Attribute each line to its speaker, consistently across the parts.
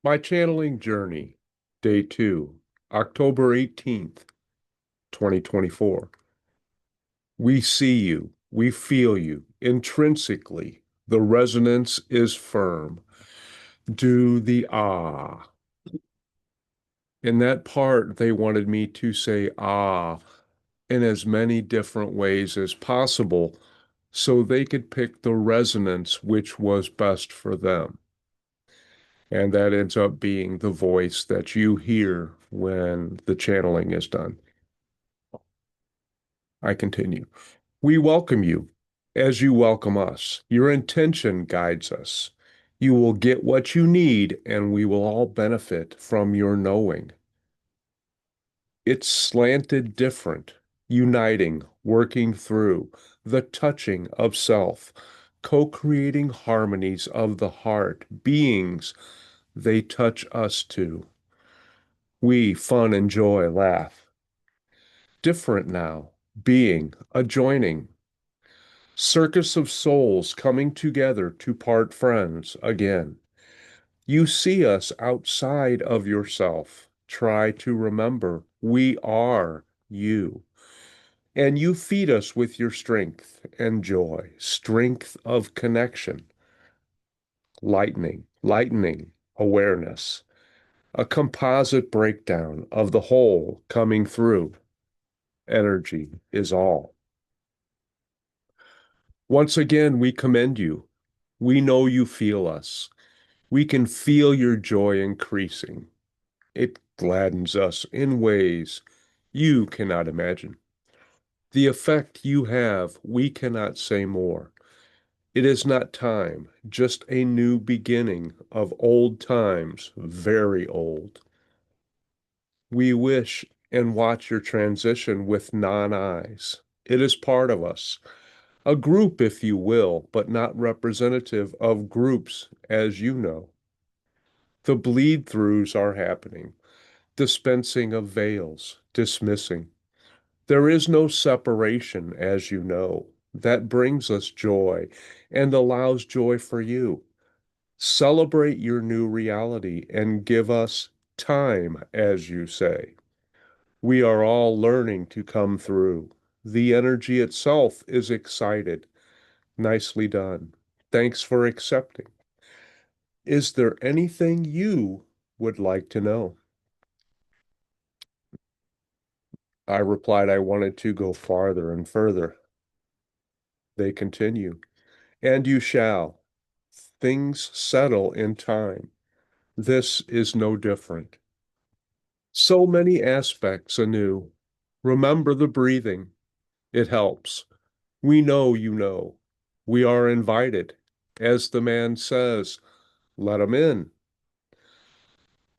Speaker 1: My channeling journey, day 2, October 18th, 2024. We see you, we feel you intrinsically. The resonance is firm. Do the ah. In that part, they wanted me to say ah in as many different ways as possible so they could pick the resonance which was best for them. And that ends up being the voice that you hear when the channeling is done. I continue. We welcome you as you welcome us. Your intention guides us. You will get what you need, and we will all benefit from your knowing. It's slanted different, uniting, working through, the touching of self, co-creating harmonies of the heart, beings they touch us to. We fun and joy laugh. Different now, being, adjoining. Circus of souls coming together to part friends again. You see us outside of yourself. Try to remember we are you. And you feed us with your strength and joy, strength of connection, lightening awareness, a composite breakdown of the whole coming through. Energy is all. Once again, we commend you. We know you feel us. We can feel your joy increasing. It gladdens us in ways you cannot imagine. The effect you have, we cannot say more. It is not time, just a new beginning of old times, very old. We wish and watch your transition with non-eyes. It is part of us. A group, if you will, but not representative of groups, as you know. The bleed-throughs are happening, dispensing of veils, dismissing. There is no separation, as you know. That brings us joy and allows joy for you. Celebrate your new reality and give us time, as you say. We are all learning to come through. The energy itself is excited. Nicely done. Thanks for accepting. Is there anything you would like to know? I replied I wanted to go farther and further. They continue. And you shall. Things settle in time. This is no different. So many aspects anew. Remember the breathing. It helps. We know you know. We are invited. As the man says, let 'em in.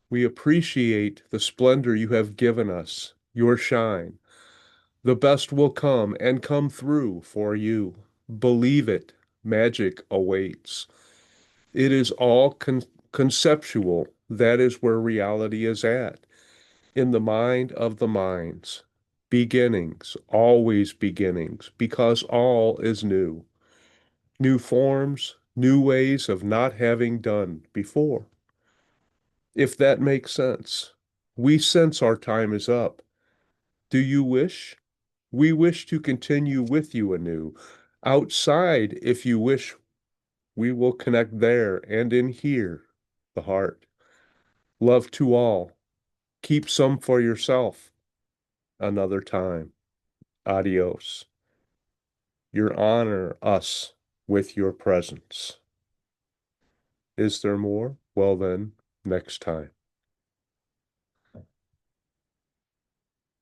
Speaker 1: We appreciate the splendor you have given us, your shine. The best will come and come through for you. Believe it. Magic awaits. It is all conceptual. That is where reality is at, in the mind of the minds. Beginnings, always beginnings, because all is new. New forms, new ways of not having done before. If that makes sense. We sense our time is up. Do you wish? We wish to continue with you anew. Outside, if you wish, we will connect there and in here, the heart. Love to all. Keep some for yourself. Another time. Adios. Your honor us with your presence. Is there more? Well then, next time.